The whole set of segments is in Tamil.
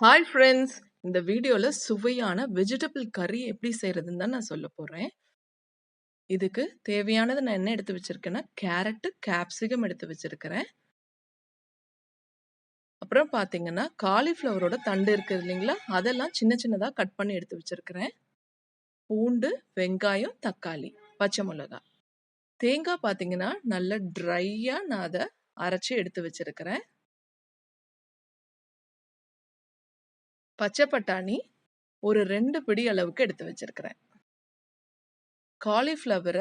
Hi friends! இந்த வீடியோல சுவையான வெஜிடபிள் கறி எப்படி செய்றதுன்னு தான் நான் சொல்லப் போறேன். இதுக்கு தேவையானது நான் என்ன எடுத்து வச்சிருக்கேன்னா, கேரட், கேப்சிகம் எடுத்து வச்சிருக்கிறேன். அப்புறம் பார்த்தீங்கன்னா, காலிஃப்ளவரோட தண்டு இருக்குது இல்லைங்களா? அதெல்லாம் சின்ன சின்னதா கட் பண்ணி எடுத்து வச்சிருக்கிறேன். பூண்டு, வெங்காயம், தக்காளி, பச்சை மிளகாய். தேங்காய் பார்த்தீங்கன்னா, நல்ல ட்ரையா நான் அத அரைச்சு எடுத்து வச்சிருக்கிறேன். பச்சை பட்டாணி ஒரு 2 பிடி அளவுக்கு எடுத்து வச்சிருக்கிறேன். காலிஃப்ளவர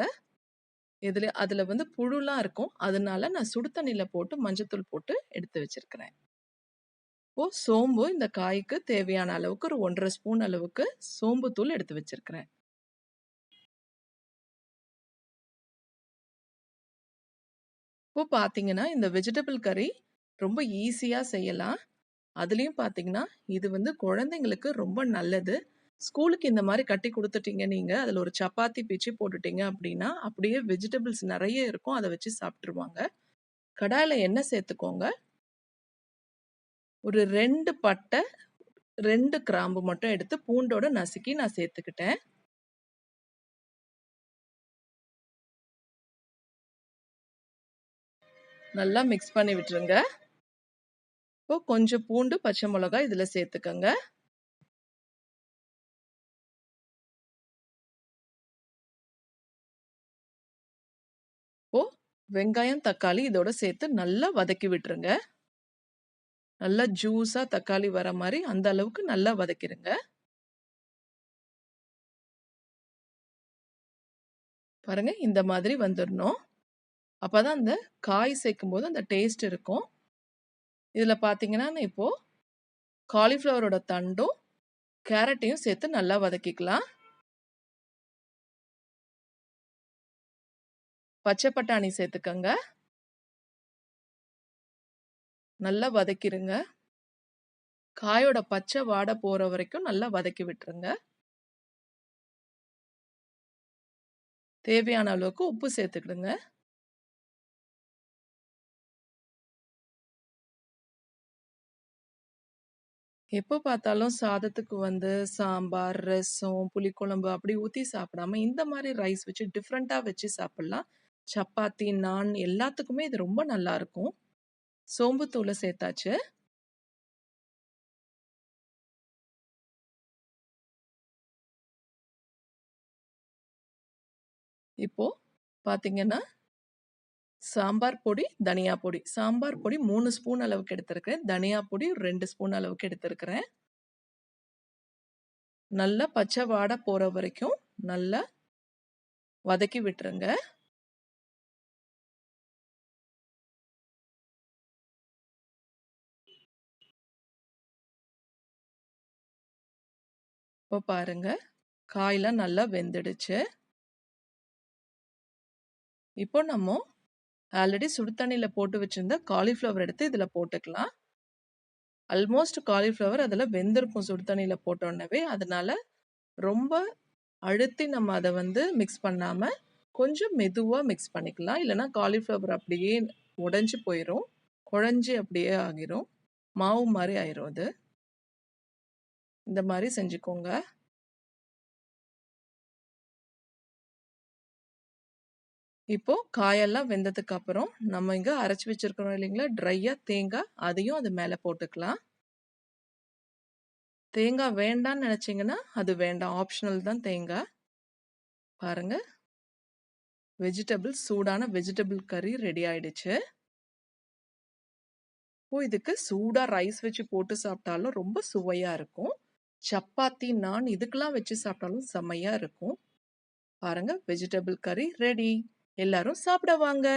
அதுல வந்து புழுலாம் இருக்கும். அதனால நான் சுடு தண்ணீல போட்டு மஞ்சத்தூள் போட்டு எடுத்து வச்சிருக்கிறேன். இப்போ சோம்பு இந்த காய்க்கு தேவையான அளவுக்கு ஒரு 1 1/2 ஸ்பூன் அளவுக்கு சோம்பு தூள் எடுத்து வச்சிருக்கிறேன். இப்போ பார்த்தீங்கன்னா, இந்த வெஜிடபிள் கறி ரொம்ப ஈஸியா செய்யலாம். அதுலயும் பார்த்தீங்கன்னா, இது வந்து குழந்தைங்களுக்கு ரொம்ப நல்லது. ஸ்கூலுக்கு இந்த மாரி கட்டி குடுத்துட்டீங்க நீங்க. அதுல ஒரு சப்பாத்தி பிச்சு போட்டுட்டீங்க அப்படின்னா, அப்படியே வெஜிடபிள்ஸ் நெறைய இருக்கும். அத வச்சு சாப்ட்டுருவாங்க. கடாயில எண்ணெய் சேர்த்துக்கோங்க. ஒரு 2 பட்டை, 2 கிராம்பு மட்டும் எடுத்து பூண்டோட நசுக்கி நான் சேர்த்துக்கிட்டேன். நல்லா மிக்ஸ் பண்ணி விட்டுருங்க. இப்போ கொஞ்சம் பூண்டு, பச்சை மிளகாய் இதுல சேர்த்துக்கங்க. இப்போ வெங்காயம், தக்காளி இதோட சேர்த்து நல்லா வதக்கி விட்டுருங்க. நல்லா ஜூஸா தக்காளி வர மாரி அந்த அளவுக்கு நல்லா வதக்கிருங்க. பாருங்க இந்த மாதிரி வந்துரணும். அப்பதான் அந்த காய் சேர்க்கும்போது அந்த டேஸ்ட் இருக்கும். இதுல பார்த்தீங்கன்னா, நான் இப்போ காலிஃப்ளவரோட தண்டும், கேரட்டையும் சேர்த்து நல்லா வதக்கிக்கலாம். பச்சை பட்டாணி சேர்த்துக்கங்க. நல்லா வதக்கிருங்க. காயோட பச்சை வாடை போற வரைக்கும் நல்லா வதக்கி விட்டுருங்க. தேவையான அளவுக்கு உப்பு சேர்த்துக்கிடுங்க. எப்போ பார்த்தாலும் சாதத்துக்கு வந்து சாம்பார், ரசம், புளிக்குழம்பு அப்படி ஊத்தி சாப்பிடாம, இந்த மாரி ரைஸ் வச்சு டிஃப்ரெண்ட்டா வச்சு சாப்பிடலாம். சப்பாத்தி, நான் எல்லாத்துக்குமே இது ரொம்ப நல்லாருக்கும். சோம்பு தூள சேர்த்தாச்சு. இப்போ பார்த்தீங்கன்னா, சாம்பார் பொடி, தனியா பொடி. சாம்பார் பொடி 3 ஸ்பூன் அளவுக்கு எடுத்திருக்கிறேன். தனியா பொடி 2 ஸ்பூன் அளவுக்கு எடுத்திருக்கிறேன். நல்லா பச்சை வாடை போற வரைக்கும் நல்லா வதக்கி விட்டுருங்க. இப்போ பாருங்க, காயெல்லாம் நல்லா வெந்துடுச்சு. இப்போ நம்ம ஆல்ரெடி சுடு தண்ணீல போட்டு வச்சிருந்த காலிஃப்ளவர் எடுத்து இதுல போட்டுக்கலாம். ஆல்மோஸ்ட் காலிஃப்ளவர் அதுல வெந்திருக்கும் சுடு தண்ணீல போட்டோன்னவே. அதனால ரொம்ப அழுத்தி நம்ம அத வந்து மிக்ஸ் பண்ணாம, கொஞ்சம் மெதுவா மிக்ஸ் பண்ணிக்கலாம். இல்லன்னா காலிஃப்ளவர் அப்படியே உடைஞ்சு போயிரும். குழஞ்சு அப்படியே ஆகிரும். மாவு மாரி ஆயிரும் அது. இந்த மாரி செஞ்சுக்கோங்க. இப்போ காயெல்லாம் வெந்ததுக்கு அப்புறம், நம்ம இங்க அரைச்சு வச்சிருக்கிறோம் இல்லைங்களா? ட்ரையா தேங்காய், அதையும் அது மேல போட்டுக்கலாம். தேங்காய் வேண்டான்னு நெனச்சீங்கன்னா, அது வேண்டாம். ஆப்ஷனல் தான் தேங்காய். பாருங்க, சூடான வெஜிடபிள் கறி ரெடி ஆயிடுச்சு. இப்போ இதுக்கு சூடா ரைஸ் வச்சு போட்டு சாப்பிட்டாலும் ரொம்ப சுவையா இருக்கும். சப்பாத்தி, நான் இதுக்கெல்லாம் வச்சு சாப்பிட்டாலும் செம்மையா இருக்கும். பாருங்க, வெஜிடபிள் கறி ரெடி. எல்லாரும் சாப்பிட வாங்க.